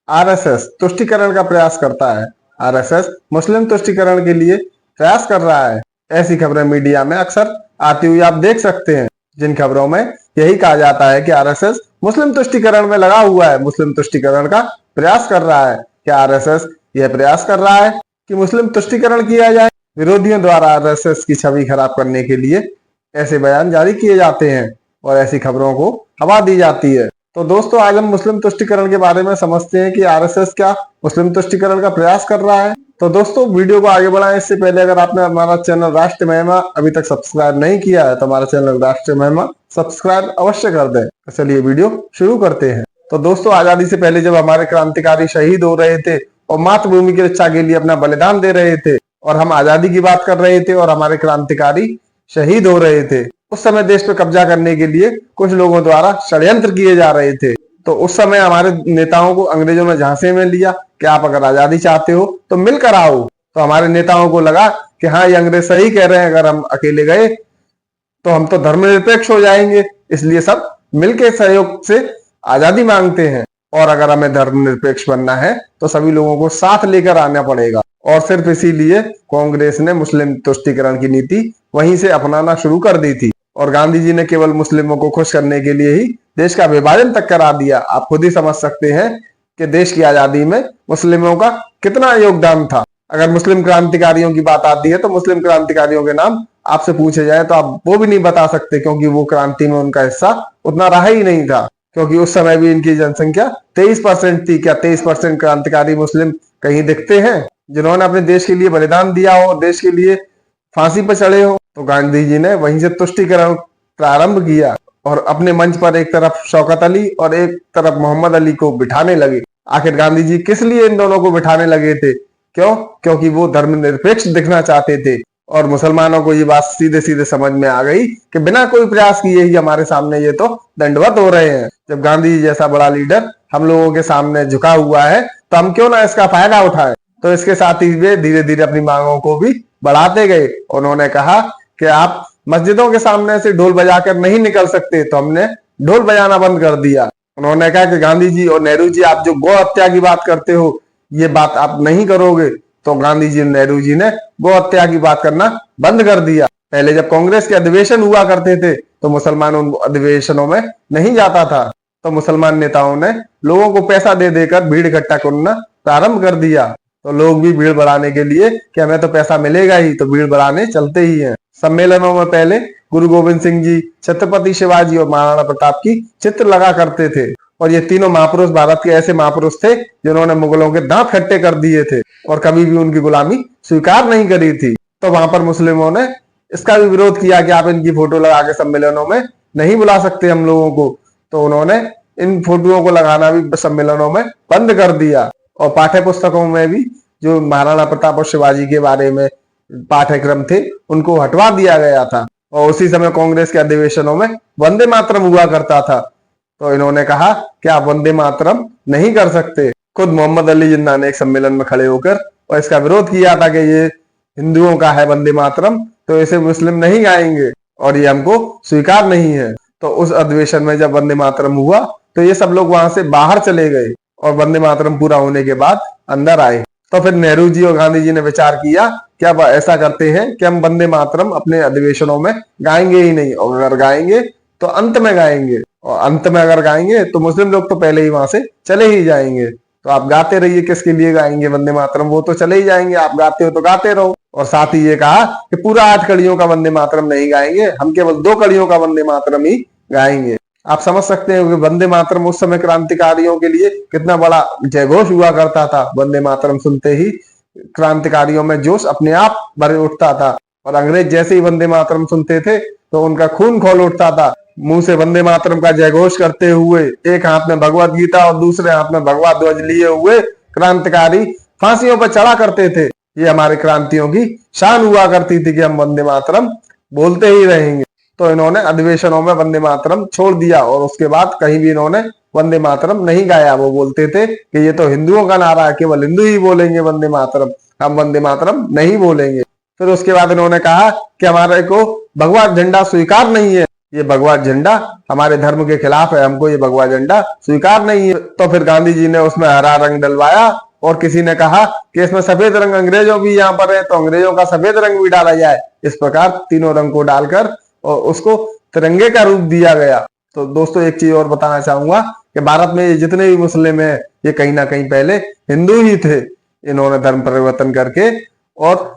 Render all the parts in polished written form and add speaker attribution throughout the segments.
Speaker 1: RSS तुष्टीकरण का प्रयास करता है। आरएसएस मुस्लिम तुष्टीकरण के लिए प्रयास कर रहा है। ऐसी खबरें मीडिया में अक्सर आती हुई आप देख सकते हैं, जिन खबरों में यही कहा जाता है कि आरएसएस मुस्लिम तुष्टीकरण में लगा हुआ है, मुस्लिम तुष्टीकरण का प्रयास कर रहा है। क्या आरएसएस यह प्रयास कर रहा है कि मुस्लिम तुष्टीकरण किया जाए? विरोधियों द्वारा आरएसएस की छवि खराब करने के लिए ऐसे बयान जारी किए जाते हैं और ऐसी खबरों को हवा दी जाती है। तो दोस्तों, आज हम मुस्लिम तुष्टीकरण के बारे में समझते हैं कि आरएसएस क्या मुस्लिम तुष्टीकरण का प्रयास कर रहा है। तो दोस्तों, वीडियो को आगे बढ़ाएं इससे पहले अगर आपने हमारा चैनल राष्ट्र महिमा अभी तक सब्सक्राइब नहीं किया है तो हमारा चैनल राष्ट्र महिमा सब्सक्राइब अवश्य कर दें। तो चलिए वीडियो शुरू करते हैं। तो दोस्तों, आजादी से पहले जब हमारे क्रांतिकारी शहीद हो रहे थे और मातृभूमि की रक्षा के लिए अपना बलिदान दे रहे थे और हम आजादी की बात कर रहे थे और हमारे क्रांतिकारी शहीद हो रहे थे, उस समय देश पे कब्जा करने के लिए कुछ लोगों द्वारा षड्यंत्र किए जा रहे थे। तो उस समय हमारे नेताओं को अंग्रेजों ने झांसे में लिया कि आप अगर आजादी चाहते हो तो मिलकर आओ। तो हमारे नेताओं को लगा कि हाँ, ये अंग्रेज सही कह रहे हैं, अगर हम अकेले गए तो हम तो धर्मनिरपेक्ष हो जाएंगे, इसलिए सब मिलकर सहयोग से आजादी मांगते हैं और अगर हमें धर्मनिरपेक्ष बनना है तो सभी लोगों को साथ लेकर आना पड़ेगा। और सिर्फ इसीलिए कांग्रेस ने मुस्लिम तुष्टीकरण की नीति वहीं से अपनाना शुरू कर दी थी और गांधी जी ने केवल मुस्लिमों को खुश करने के लिए ही देश का विभाजन तक करा दिया। आप खुद ही समझ सकते हैं कि देश की आजादी में मुस्लिमों का कितना योगदान था। अगर मुस्लिम क्रांतिकारियों की बात आती है तो मुस्लिम क्रांतिकारियों के नाम आपसे पूछे जाए तो आप वो भी नहीं बता सकते, क्योंकि वो क्रांति में उनका हिस्सा उतना रहा ही नहीं था। क्योंकि उस समय भी इनकी जनसंख्या 23% थी। क्या 23% क्रांतिकारी मुस्लिम कहीं दिखते हैं जिन्होंने अपने देश के लिए बलिदान दिया हो, देश के लिए फांसी पर चढ़े हो? तो गांधी जी ने वहीं से तुष्टीकरण प्रारंभ किया और अपने मंच पर एक तरफ शौकत अली और एक तरफ मोहम्मद अली को बिठाने लगे। आखिर गांधी जी किस लिए इन दोनों को बिठाने लगे थे? क्यों? क्योंकि वो धर्मनिरपेक्ष दिखना चाहते थे और मुसलमानों को ये बात सीधे सीधे समझ में आ गई कि बिना कोई प्रयास किए ही हमारे सामने ये तो दंडवत हो रहे हैं। जब गांधी जी जैसा बड़ा लीडर हम लोगों के सामने झुका हुआ है तो हम क्यों ना इसका फायदा उठाएं। तो इसके साथ ही वे धीरे धीरे अपनी मांगों को भी बढ़ाते गए। उन्होंने कहा कि आप मस्जिदों के सामने से ढोल बजाकर नहीं निकल सकते, तो हमने ढोल बजाना बंद कर दिया। उन्होंने कहा कि गांधी जी और नेहरू जी, आप जो गौ हत्या की बात करते हो ये बात आप नहीं करोगे। तो गांधी जी नेहरू जी ने गौ हत्या की बात करना बंद कर दिया। पहले जब कांग्रेस के अधिवेशन हुआ करते थे तो मुसलमान उन अधिवेशनों में नहीं जाता था, तो मुसलमान नेताओं ने लोगों को पैसा दे देकर भीड़ इकट्ठा करना प्रारंभ कर दिया। तो लोग भी भीड़ बढ़ाने के लिए कि हमें तो पैसा मिलेगा ही, तो भीड़ बढ़ाने चलते ही हैं। सम्मेलनों में पहले गुरु गोविंद सिंह जी, छत्रपति शिवाजी और महाराणा प्रताप की चित्र लगा करते थे और ये तीनों महापुरुष भारत के ऐसे महापुरुष थे जिन्होंने मुगलों के दांत खट्टे कर दिए थे और कभी भी उनकी गुलामी स्वीकार नहीं करी थी। तो वहां पर मुस्लिमों ने इसका भी विरोध किया कि आप इनकी फोटो लगा के सम्मेलनों में नहीं बुला सकते हम लोगों को। तो उन्होंने इन फोटोओं को लगाना भी सम्मेलनों में बंद कर दिया और पाठ्य पुस्तकों में भी जो महाराणा प्रताप और शिवाजी के बारे में पाठ्यक्रम थे उनको हटवा दिया गया था। और उसी समय कांग्रेस के अधिवेशनों में वंदे मातरम हुआ करता था। तो इन्होंने कहा कि आप वंदे मातरम नहीं कर सकते। खुद मोहम्मद अली जिन्ना ने एक सम्मेलन में खड़े होकर और इसका विरोध किया था कि ये हिंदुओं का है वंदे मातरम, तो इसे मुस्लिम नहीं गाएंगे और ये हमको स्वीकार नहीं है। तो उस अधिवेशन में जब वंदे मातरम हुआ तो ये सब लोग वहां से बाहर चले गए और वंदे मातरम पूरा होने के बाद अंदर आए। तो फिर नेहरू जी और गांधी जी ने विचार किया कि अब ऐसा करते हैं कि हम वंदे मातरम अपने अधिवेशनों में गाएंगे ही नहीं, और अगर गाएंगे तो अंत में गाएंगे, और अंत में अगर गाएंगे तो मुस्लिम लोग तो पहले ही वहां से चले ही जाएंगे। तो आप गाते रहिए, किसके लिए गाएंगे वंदे मातरम, वो तो चले ही जाएंगे, आप गाते हो तो गाते रहो। और साथ ही ये कहा कि पूरा 8 कड़ियों का वंदे मातरम नहीं गाएंगे, हम केवल 2 कड़ियों का वंदे मातरम ही गाएंगे। आप समझ सकते हैं कि वंदे मातरम उस समय क्रांतिकारियों के लिए कितना बड़ा जयघोष हुआ करता था। वंदे मातरम सुनते ही क्रांतिकारियों में जोश अपने आप भर उठता था और अंग्रेज जैसे ही वंदे मातरम सुनते थे तो उनका खून खौल उठता था। मुंह से वंदे मातरम का जयघोष करते हुए एक हाथ में भगवत गीता और दूसरे हाथ में भगवा ध्वज लिए हुए क्रांतिकारी फांसियों पर चढ़ा करते थे। ये हमारे क्रांतियों की शान हुआ करती थी कि हम वंदे मातरम बोलते ही रहेंगे। तो इन्होंने अधिवेशनों में वंदे मातरम छोड़ दिया और उसके बाद कहीं भी इन्होंने वंदे मातरम नहीं गाया। वो बोलते थे कि ये तो हिंदुओं का नारा है, केवल हिंदू ही बोलेंगे वंदे मातरम, हम वंदे मातरम नहीं बोलेंगे। फिर उसके बाद इन्होंने कहा कि हमारे को भगवा झंडा स्वीकार नहीं है, ये भगवा झंडा हमारे धर्म के खिलाफ है, हमको ये भगवा झंडा स्वीकार नहीं है। तो फिर गांधी जी ने उसमें हरा रंग डलवाया और किसी ने कहा कि इसमें सफेद रंग, अंग्रेजों भी यहाँ पर है तो अंग्रेजों का सफेद रंग भी डाला जाए। इस प्रकार तीनों रंग को डालकर और उसको तिरंगे का रूप दिया गया। तो दोस्तों एक चीज और बताना चाहूंगा कि भारत में ये जितने भी मुस्लिम हैं ये कहीं ना कहीं पहले हिंदू ही थे। इन्होंने धर्म परिवर्तन करके और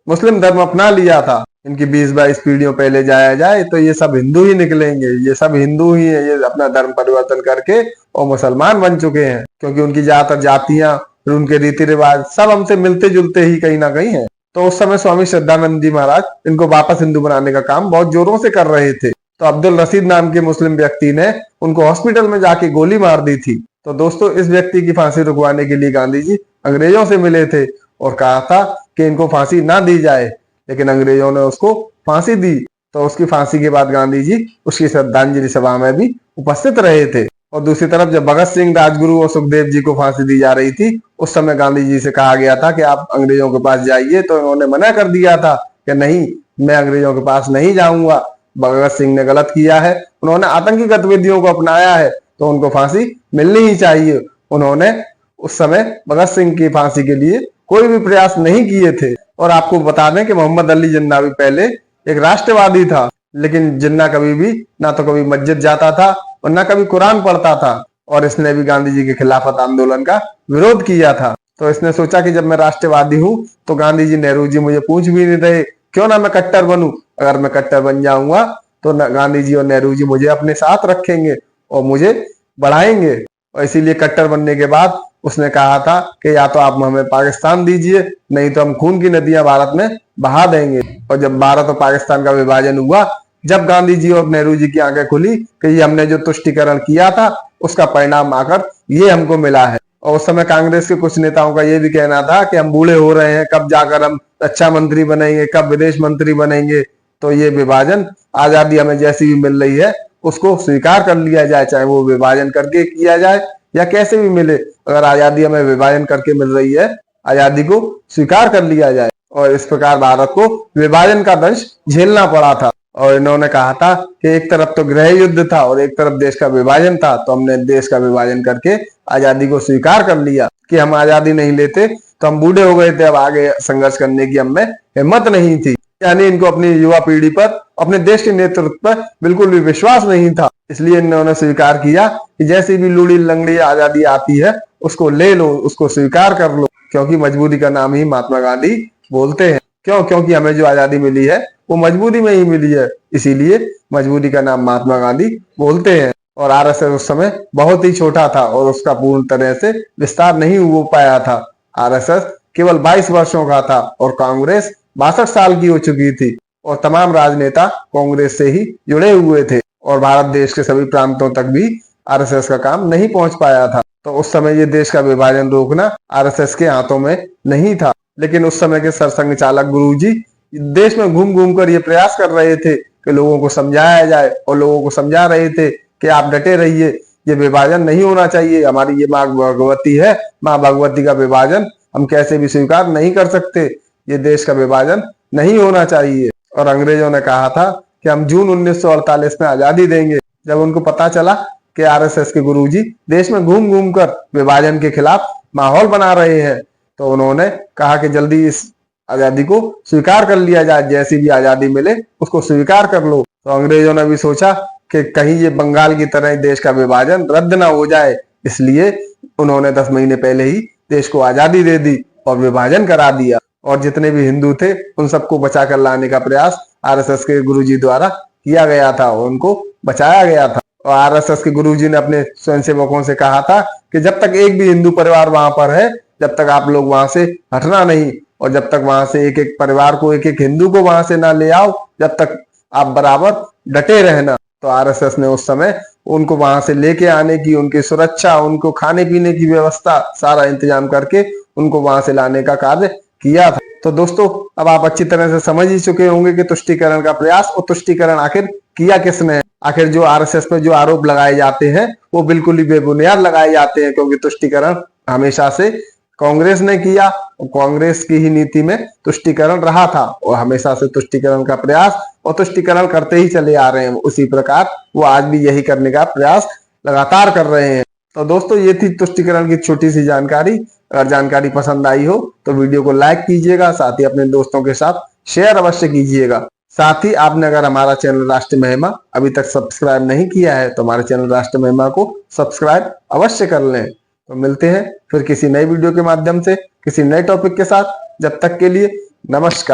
Speaker 1: मुस्लिम धर्म अपना लिया था। इनकी 20-22 पीढ़ियों पहले जाया जाए तो ये सब हिंदू ही निकलेंगे, ये सब हिंदू ही है। ये अपना धर्म परिवर्तन करके और मुसलमान बन चुके हैं, क्योंकि उनकी ज्यादातर जातियां, उनके रीति रिवाज सब हमसे मिलते जुलते ही कहीं ना कहीं है। तो उस समय स्वामी श्रद्धानंद जी महाराज इनको वापस हिंदू बनाने का काम बहुत जोरों से कर रहे थे। तो अब्दुल रशीद नाम के मुस्लिम व्यक्ति ने उनको हॉस्पिटल में जाके गोली मार दी थी। तो दोस्तों इस व्यक्ति की फांसी रुकवाने के लिए गांधी जी अंग्रेजों से मिले थे और कहा था कि इनको फांसी ना दी जाए, लेकिन अंग्रेजों ने उसको फांसी दी। तो उसकी फांसी के बाद गांधी जी उसकी श्रद्धांजलि सभा में भी उपस्थित रहे थे। और दूसरी तरफ जब भगत सिंह, राजगुरु और सुखदेव जी को फांसी दी जा रही थी उस समय गांधी जी से कहा गया था कि आप अंग्रेजों के पास जाइए, तो इन्होंने मना कर दिया था कि नहीं, मैं अंग्रेजों के पास नहीं जाऊंगा, भगत सिंह ने गलत किया है, उन्होंने आतंकी गतिविधियों को अपनाया है तो उनको फांसी मिलनी ही चाहिए। उन्होंने उस समय भगत सिंह की फांसी के लिए कोई भी प्रयास नहीं किए थे। और आपको बता दें कि मोहम्मद अली जिन्ना भी पहले एक राष्ट्रवादी था, लेकिन जिन्ना कभी भी ना तो कभी मस्जिद जाता था और ना कभी कुरान पढ़ता था, और इसने भी गांधी जी के खिलाफत आंदोलन का विरोध किया था। तो इसने सोचा कि जब मैं राष्ट्रवादी हूं तो गांधी जी, नेहरू जी मुझे पूछ भी नहीं रहे, क्यों ना मैं कट्टर बनूं। अगर मैं कट्टर बन जाऊंगा तो गांधी जी और नेहरू जी मुझे अपने साथ रखेंगे और मुझे बढ़ाएंगे। और इसीलिए कट्टर बनने के बाद उसने कहा था कि या तो आप हमें पाकिस्तान दीजिए, नहीं तो हम खून की नदियां भारत में बहा देंगे। और जब भारत और पाकिस्तान का विभाजन हुआ, जब गांधी जी और नेहरू जी की आंखें खुली कि ये हमने जो तुष्टीकरण किया था उसका परिणाम आकर ये हमको मिला है। और उस समय कांग्रेस के कुछ नेताओं का ये भी कहना था कि हम बूढ़े हो रहे हैं, कब जाकर हम रक्षा मंत्री बनेंगे, कब विदेश मंत्री बनेंगे। तो ये विभाजन, आजादी हमें जैसी भी मिल रही है उसको स्वीकार कर लिया जाए, चाहे वो विभाजन करके किया जाए या कैसे भी मिले। अगर आजादी हमें विभाजन करके मिल रही है, आजादी को स्वीकार कर लिया जाए। और इस प्रकार भारत को विभाजन का दंश झेलना पड़ा था। और इन्होंने कहा था कि एक तरफ तो गृह युद्ध था और एक तरफ देश का विभाजन था, तो हमने देश का विभाजन करके आजादी को स्वीकार कर लिया कि हम आजादी नहीं लेते तो हम बूढ़े हो गए थे, अब आगे संघर्ष करने की हमें हिम्मत नहीं थी। यानी इनको अपनी युवा पीढ़ी पर, अपने देश के नेतृत्व पर बिल्कुल भी विश्वास नहीं था। इसलिए इन्होंने स्वीकार किया कि जैसी भी लूड़ी लंगड़ी आजादी आती है उसको ले लो, उसको स्वीकार कर लो, क्योंकि मजबूरी का नाम ही महात्मा गांधी बोलते हैं। क्योंकि हमें जो आजादी मिली है वो मजबूरी में ही मिली है, इसीलिए मजबूरी का नाम महात्मा गांधी बोलते हैं। और आरएसएस उस समय बहुत ही छोटा था और उसका पूर्ण तरह से विस्तार नहीं हो पाया था। आरएसएस केवल 22 वर्षों का था और कांग्रेस 62 साल की हो चुकी थी और तमाम राजनेता कांग्रेस से ही जुड़े हुए थे और भारत देश के सभी प्रांतों तक भी आरएसएस का काम नहीं पहुंच पाया था। तो उस समय ये देश का विभाजन रोकना आरएसएस के हाथों में नहीं था। लेकिन उस समय के सरसंघ चालक गुरुजी देश में घूम घूम कर ये प्रयास कर रहे थे कि लोगों को समझाया जाए, और लोगों को समझा रहे थे कि आप डटे रहिए, ये विभाजन नहीं होना चाहिए, हमारी ये माँ भगवती है, माँ भगवती का विभाजन हम कैसे भी स्वीकार नहीं कर सकते, ये देश का विभाजन नहीं होना चाहिए। और अंग्रेजों ने कहा था कि हम जून 1948 में आजादी देंगे। जब उनको पता चला कि आरएसएस के गुरुजी देश में घूम घूम कर विभाजन के खिलाफ माहौल बना रहे हैं, तो उन्होंने कहा कि जल्दी इस आजादी को स्वीकार कर लिया जाए, जैसी भी आजादी मिले उसको स्वीकार कर लो। तो अंग्रेजों ने भी सोचा कि कहीं ये बंगाल की तरह देश का विभाजन रद्द ना हो जाए, इसलिए उन्होंने 10 महीने पहले ही देश को आजादी दे दी और विभाजन करा दिया। और जितने भी हिंदू थे उन सबको बचा कर लाने का प्रयास आरएसएस के गुरुजी द्वारा किया गया था और उनको बचाया गया था। और आरएसएस के गुरुजी ने अपने स्वयंसेवकों से कहा था कि जब तक एक भी हिंदू परिवार वहां पर है, जब तक आप लोग वहां से हटना नहीं, और जब तक वहां से एक एक परिवार को, एक एक हिंदू को वहां से ना ले आओ, जब तक आप बराबर डटे रहना। तो आरएसएस ने उस समय उनको वहां से लेके आने की, उनकी सुरक्षा, उनको खाने पीने की व्यवस्था, सारा इंतजाम करके उनको वहां से लाने का कार्य किया था। तो दोस्तों अब आप अच्छी तरह से समझ ही चुके होंगे कि तुष्टीकरण का प्रयास और तुष्टीकरण आखिर किया किसने है। आखिर जो आरएसएस पर जो आरोप लगाए जाते हैं वो बिल्कुल ही बेबुनियाद लगाए जाते हैं, क्योंकि तुष्टीकरण हमेशा से कांग्रेस ने किया, और कांग्रेस की ही नीति में तुष्टीकरण रहा था और हमेशा से तुष्टीकरण का प्रयास और तुष्टीकरण करते ही चले आ रहे हैं। उसी प्रकार वो आज भी यही करने का प्रयास लगातार कर रहे हैं। तो दोस्तों ये थी तुष्टीकरण की छोटी सी जानकारी। अगर जानकारी पसंद आई हो तो वीडियो को लाइक कीजिएगा, साथ ही अपने दोस्तों के साथ शेयर अवश्य कीजिएगा। साथ ही आपने अगर हमारा चैनल राष्ट्र महिमा अभी तक सब्सक्राइब नहीं किया है तो हमारे चैनल राष्ट्र महिमा को सब्सक्राइब अवश्य कर लें। तो मिलते हैं फिर किसी नई वीडियो के माध्यम से किसी नए टॉपिक के साथ। जब तक के लिए नमस्कार।